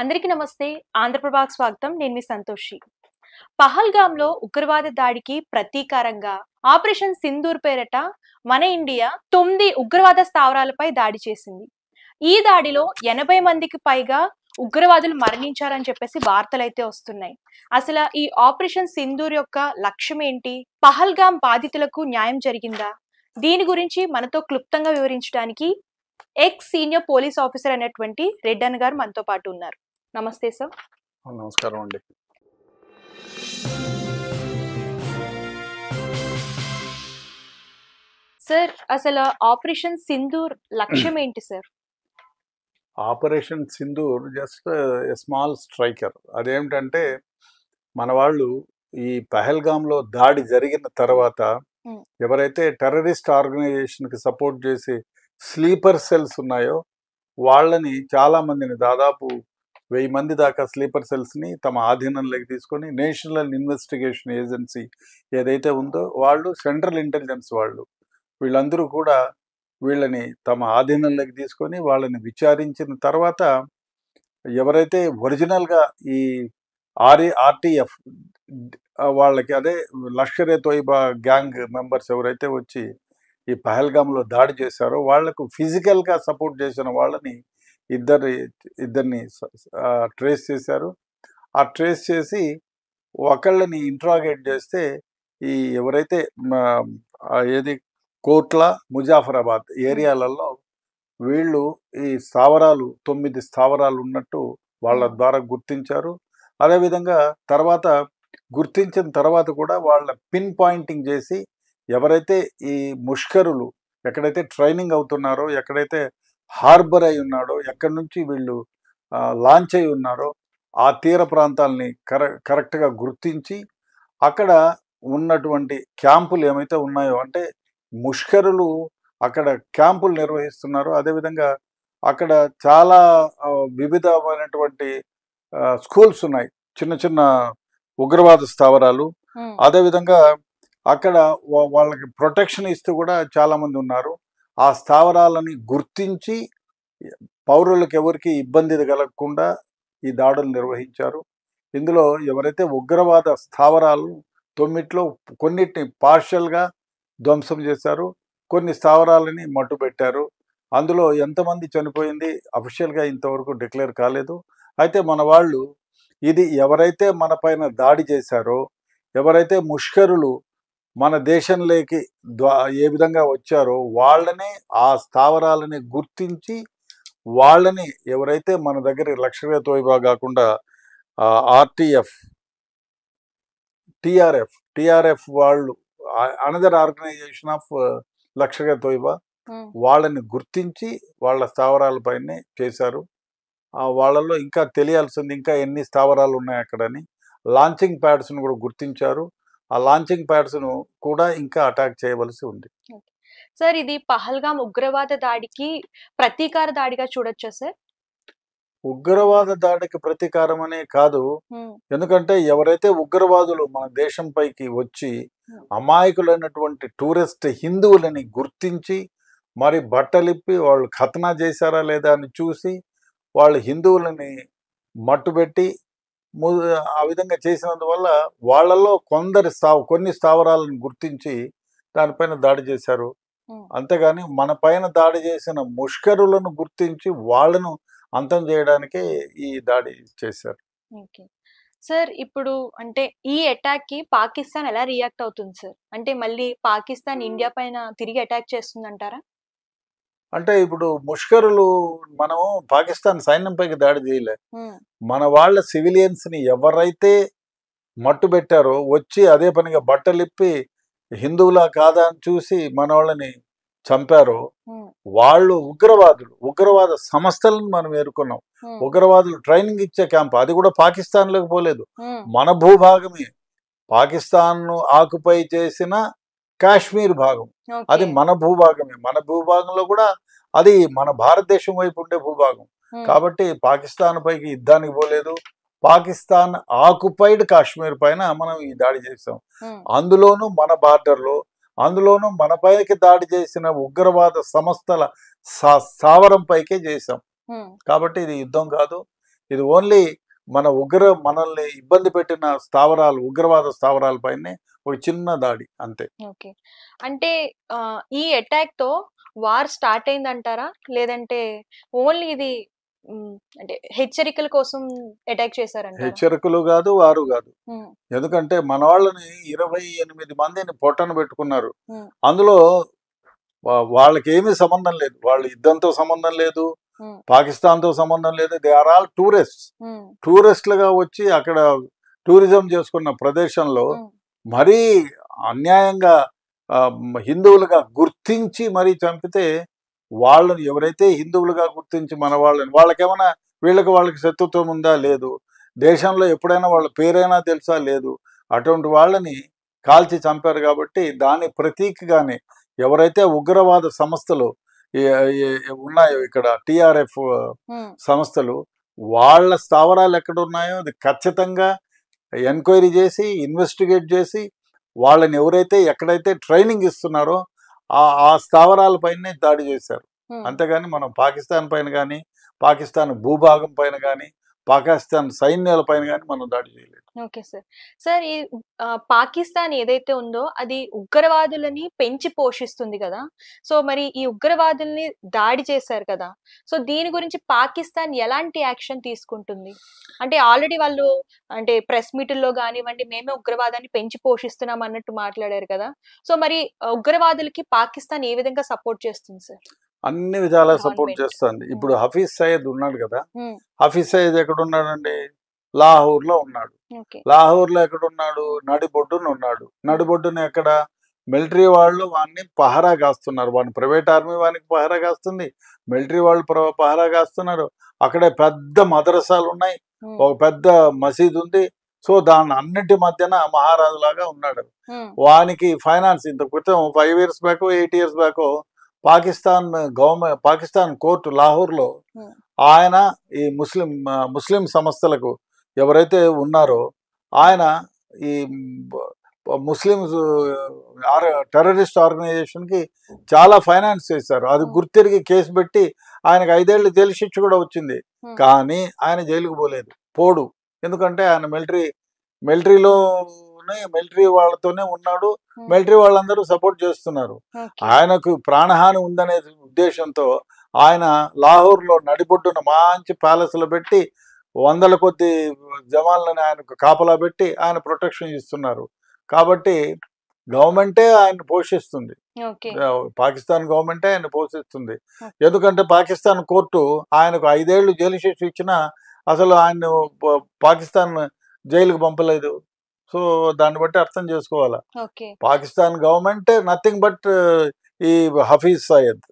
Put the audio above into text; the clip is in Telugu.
అందరికీ నమస్తే. ఆంధ్రప్రభకు స్వాగతం. నేను మీ సంతోషి. పహల్గామ్‌లో ఉగ్రవాద దాడికి ప్రతీకారంగా ఆపరేషన్ సింధూర్ పేరిట మన ఇండియా 9 ఉగ్రవాద స్థావరాలపై దాడి చేసింది. ఈ దాడిలో 80 మందికి పైగా ఉగ్రవాదులు మరణించారని చెప్పేసి వార్తలైతే వస్తున్నాయి. అసల ఈ ఆపరేషన్ సింధూర్ యొక్క లక్ష్యం ఏంటి? పహల్గామ్ బాధితులకు న్యాయం జరిగిందా? దీని గురించి మనతో క్లుప్తంగా వివరించడానికి ఎక్స్ సీనియర్ పోలీస్ ఆఫీసర్ అయినటువంటి రెడ్డన్ గారు మనతో పాటు ఉన్నారు. నమస్తే సార్. నమస్కారం అండి. సార్, అసలు ఆపరేషన్ సింధూర్ లక్ష్యం ఏంటి sir? Operation Sindoor just a small striker. అదేమిటంటే మన వాళ్ళు ఈ పహల్గామ్లో దాడి జరిగిన తర్వాత ఎవరైతే టెర్రరిస్ట్ ఆర్గనైజేషన్కి సపోర్ట్ చేసి స్లీపర్ సెల్స్ ఉన్నాయో వాళ్ళని చాలామందిని దాదాపు 1000 మంది దాకా స్లీపర్ సెల్స్ని తమ ఆధీనంలోకి తీసుకొని నేషనల్ ఇన్వెస్టిగేషన్ ఏజెన్సీ ఏదైతే ఉందో వాళ్ళు సెంట్రల్ ఇంటెలిజెన్స్ వాళ్ళు వీళ్ళందరూ కూడా వీళ్ళని తమ ఆధీనంలోకి తీసుకొని వాళ్ళని విచారించిన తర్వాత ఎవరైతే ఒరిజినల్గా ఈ ఆర్టీఎఫ్ వాళ్ళకి అదే లష్కర్ ఏ తోయిబా గ్యాంగ్ మెంబర్స్ ఎవరైతే వచ్చి ఈ పహల్గామ్లో దాడి చేశారో వాళ్లకు ఫిజికల్గా సపోర్ట్ చేసిన వాళ్ళని ఇద్దరిని ట్రేస్ చేశారు. ఆ ట్రేస్ చేసి ఒకళ్ళని ఇంట్రాగేట్ చేస్తే ఈ ఎవరైతే ఏది కోట్ల ముజాఫరాబాద్ ఏరియాలలో వీళ్ళు ఈ స్థావరాలు 9 స్థావరాలు ఉన్నట్టు వాళ్ళ ద్వారా గుర్తించారు. అదేవిధంగా తర్వాత గుర్తించిన తర్వాత కూడా వాళ్ళ పిన్ పాయింటింగ్ చేసి ఎవరైతే ఈ ముష్కరులు ఎక్కడైతే ట్రైనింగ్ అవుతున్నారో ఎక్కడైతే హార్బర్ అయి ఉన్నాడో ఎక్కడి నుంచి వీళ్ళు లాంచ్ అయి ఉన్నారో ఆ తీర ప్రాంతాలని కరెక్ట్గా గుర్తించి అక్కడ ఉన్నటువంటి క్యాంపులు ఏమైతే ఉన్నాయో అంటే ముష్కరులు అక్కడ క్యాంపులు నిర్వహిస్తున్నారు. అదేవిధంగా అక్కడ చాలా వివిధమైనటువంటి స్కూల్స్ ఉన్నాయి, చిన్న చిన్న ఉగ్రవాద స్థావరాలు. అదేవిధంగా అక్కడ వాళ్ళకి ప్రొటెక్షన్ ఇస్తూ కూడా చాలామంది ఉన్నారు. ఆ స్థావరాలని గుర్తించి పౌరులకు ఎవరికి ఇబ్బంది కలగకుండా ఈ దాడులు నిర్వహించారు. ఇందులో ఎవరైతే ఉగ్రవాద స్థావరాలు 9లో కొన్నిటిని పార్షియల్గా ధ్వంసం చేశారు, కొన్ని స్థావరాలని మట్టుబెట్టారు. అందులో ఎంతమంది చనిపోయింది అఫీషియల్గా ఇంతవరకు డిక్లేర్ కాలేదు. అయితే మన వాళ్ళు ఇది ఎవరైతే మన పైన దాడి చేశారో ఎవరైతే ముష్కరులు మన దేశంలోకి ఏ విధంగా వచ్చారో వాళ్ళని ఆ స్థావరాలని గుర్తించి వాళ్ళని ఎవరైతే మన దగ్గర లష్కర్ ఏ తోయిబా కాకుండా ఆర్టీఎఫ్ టిఆర్ఎఫ్ వాళ్ళు అనదర్ ఆర్గనైజేషన్ ఆఫ్ లష్కర్ ఏ తోయిబా వాళ్ళని గుర్తించి వాళ్ళ స్థావరాలపైనే చేశారు. వాళ్ళల్లో ఇంకా తెలియాల్సింది ఇంకా ఎన్ని స్థావరాలు ఉన్నాయి అక్కడని. లాంచింగ్ ప్యాడ్స్ను కూడా గుర్తించారు. ఆ లాంచింగ్ ప్యాడ్స్ను కూడా ఇంకా అటాక్ చేయవలసి ఉంది. సార్, ఇది పహల్గామ్ ఉగ్రవాద దాడికి ప్రతీకార దాడిగా చూడొచ్చా సార్? ఉగ్రవాద దాడికి ప్రతీకారం అనే కాదు, ఎందుకంటే ఎవరైతే ఉగ్రవాదులు మన దేశం పైకి వచ్చి అమాయకులైనటువంటి టూరిస్ట్ హిందువులని గుర్తించి మరి బట్టలిప్పి వాళ్ళు ఖతనా చేశారా లేదా అని చూసి వాళ్ళు హిందువులని మట్టుబెట్టి ఆ విధంగా చేసినందువల్ల వాళ్ళల్లో కొన్ని స్థావరాలను గుర్తించి దానిపైన దాడి చేశారు. అంతేగాని మన పైన దాడి చేసిన ముష్కరులను గుర్తించి వాళ్ళను అంతం చేయడానికే ఈ దాడి చేశారు. సార్, ఇప్పుడు అంటే ఈ అటాక్ కి పాకిస్తాన్ ఎలా రియాక్ట్ అవుతుంది సార్? అంటే మళ్ళీ పాకిస్తాన్ ఇండియా పైన తిరిగి అటాక్ చేస్తుందంటారా? అంటే ఇప్పుడు ముష్కరులు మనం పాకిస్తాన్ సైన్యంపైకి దాడి చేయలే, మన వాళ్ళ సివిలియన్స్ ని ఎవరైతే మట్టు పెట్టారో వచ్చి అదే పనిగా బట్టలిప్పి హిందువులా కాదా అని చూసి మన వాళ్ళని చంపారో వాళ్ళు ఉగ్రవాద సంస్థలను మనం ఎదుర్కొన్నాం. ఉగ్రవాదులు ట్రైనింగ్ ఇచ్చే క్యాంప్ అది కూడా పాకిస్తాన్లోకి పోలేదు, మన భూభాగమే. పాకిస్తాన్ ను ఆక్యుపై చేసిన కాశ్మీర్ భాగం అది మన భూభాగమే. మన భూభాగంలో కూడా అది మన భారతదేశం వైపు ఉండే భూభాగం కాబట్టి పాకిస్తాన్ పైకి యుద్ధానికి పోలేదు. పాకిస్తాన్ ఆక్యుపైడ్ కాశ్మీర్ పైన మనం ఈ దాడి చేసాం. అందులోనూ మన బార్డర్లో, అందులోనూ మన పైకి దాడి చేసిన ఉగ్రవాద సంస్థల స్థావరం పైకే చేసాం. కాబట్టి ఇది యుద్ధం కాదు, ఇది ఓన్లీ మనల్ని ఇబ్బంది పెట్టిన స్థావరాలు, ఉగ్రవాద స్థావరాలపైనే ఒక చిన్న దాడి అంతే. ఓకే. అంటే ఈ అటాక్‌తో వార్ స్టార్ట్ అయిందంటారా? లేదంటే ఓన్లీ ఇది అంటే హెచ్చరికల కోసం అటాక్ చేశారంటారా? హెచ్చరికలు కాదు, వారు కాదు. హ్మ్. ఎందుకంటే మన వాళ్ళని 28 మందిని పొట్టన పెట్టుకున్నారు. హ్మ్. అందులో వాళ్ళకేమీ సంబంధం లేదు. వాళ్ళు యుద్ధంతో సంబంధం లేదు, హ్మ్. పాకిస్తాన్‌తో సంబంధం లేదు. They are all tourists. Hmm. టూరిస్ట్‌లుగా వచ్చి అక్కడ టూరిజం చేసుకున్న ప్రదేశంలో హ్మ్. మరీ అన్యాయంగా హిందువులుగా గుర్తించి మరీ చంపితే, వాళ్ళని ఎవరైతే హిందువులుగా గుర్తించి మన వాళ్ళకేమన్నా వాళ్ళకి శత్రుత్వం ఉందా? లేదు. దేశంలో ఎప్పుడైనా వాళ్ళ పేరైనా తెలుసా? లేదు. అటువంటి వాళ్ళని కాల్చి చంపారు కాబట్టి దాని ప్రతీకగానే ఎవరైతే ఉగ్రవాద సంస్థలు ఏ ఏ ఉన్నాయో ఇక్కడ టీఆర్ఎఫ్ హ్మ్. సంస్థలు, వాళ్ళ స్థావరాలు ఎక్కడున్నాయో అది ఖచ్చితంగా ఎంక్వైరీ చేసి, ఇన్వెస్టిగేట్ చేసి, వాళ్ళని ఎవరైతే ఎక్కడైతే ట్రైనింగ్ ఇస్తున్నారో ఆ స్థావరాలపైనే దాడి చేశారు. హ్మ్. అంతేగాని మనం పాకిస్తాన్ పైన గానీ, పాకిస్తాన్ భూభాగం పైన గానీ, పాకిస్తాన్ సైన్యాల పైన గానీ మనం దాడి చేయలేదు. Okay sir. సార్ ఈ పాకిస్తాన్ ఏదైతే ఉందో అది ఉగ్రవాదులని పెంచి పోషిస్తుంది గదా! సో, మరి ఈ ఉగ్రవాదుల్ని దాడి చేశారు కదా! సో, దీని గురించి పాకిస్తాన్ ఎలాంటి యాక్షన్ తీసుకుంటుంది? అంటే ఆల్రెడీ వాళ్ళు అంటే ప్రెస్ మీటుల్లో గానివ్వండి, మేమే ఉగ్రవాదాన్ని పెంచి పోషిస్తున్నాం అన్నట్టు మాట్లాడారు కదా! సో, మరి ఉగ్రవాదులకి పాకిస్తాన్ ఏ విధంగా సపోర్ట్ చేస్తుంది సార్? అన్ని విధాలా సపోర్ట్ గవర్నమెంట్. చేస్తుంది. హ్మ్. ఇప్పుడు హఫీజ్ సయీద్ ఉన్నాడు కదా! హ్మ్. హఫీజ్ సయీద్ ఎక్కడున్నాడండి? లాహోర్‌లో ఉన్నాడు. ఓకే. లాహోర్‌లో ఎక్కడున్నాడు? నడిబొడ్డున ఉన్నాడు. నడిబొడ్డున ఎక్కడ? మిలిటరీ వాళ్ళు వాడిని పహరా కాస్తున్నారు. వాడిని ప్రైవేట్ ఆర్మీ వానికి పహరా కాస్తుంది. మిలిటరీ వాళ్ళు పహరా కాస్తున్నారు. అక్కడే పెద్ద మదరసాలు ఉన్నాయి. హ్మ్. ఒక పెద్ద మసీద్ ఉంది. సో, దాని అన్నిటి మధ్యన మహారాజులాగా ఉన్నాడు. హ్మ్. వానికి ఫైనాన్స్ ఇంత క్రితం 5 ఇయర్స్ బ్యాకో, 8 ఇయర్స్ బ్యాకో పాకిస్తాన్ కోర్టు లాహోర్‌లో హ్మ్. ఆయన ఈ ముస్లిం సంస్థలకు ఎవరైతే ఉన్నారో ఆయన ఈ ముస్లిమ్స్ టెర్రరిస్ట్ ఆర్గనైజేషన్కి చాలా ఫైనాన్స్ చేశారు. అది గుర్తిరిగి కేసు పెట్టి ఆయనకు 5 ఏళ్ళు జైలు శిక్ష కూడా వచ్చింది. హ్మ్. కానీ ఆయన జైలుకు పోడు. ఎందుకంటే ఆయన మిలిటరీ వాళ్ళతోనే ఉన్నాడు. హ్మ్. మిలిటరీ వాళ్ళందరూ సపోర్ట్ చేస్తున్నారు. ఓకే. ఆయనకు ప్రాణహాని ఉందనే ఉద్దేశంతో ఆయన లాహోర్‌లో నడిబొడ్డున మంచి ప్యాలెస్‌లో పెట్టి వందల కొద్ది జవాన్లని ఆయనకు కాపలా పెట్టి ఆయన ప్రొటెక్షన్ ఇస్తున్నారు. కాబట్టి గవర్నమెంటే ఆయన్ని పోషిస్తుంది. ఓకే. పాకిస్తాన్ గవర్నమెంటే ఆయన్ని పోషిస్తుంది. ఓకే. ఎందుకంటే పాకిస్తాన్ కోర్టు ఆయనకు 5 ఏళ్ళు జైలు శిక్ష ఇచ్చినా అసలు ఆయన్ను పాకిస్తాన్ జైలుకు పంపలేదు. సో, దాన్ని బట్టి అర్థం చేసుకోవాలా. ఓకే. పాకిస్తాన్ గవర్నమెంటే నథింగ్ బట్ ఈ హఫీజ్ సయీద్.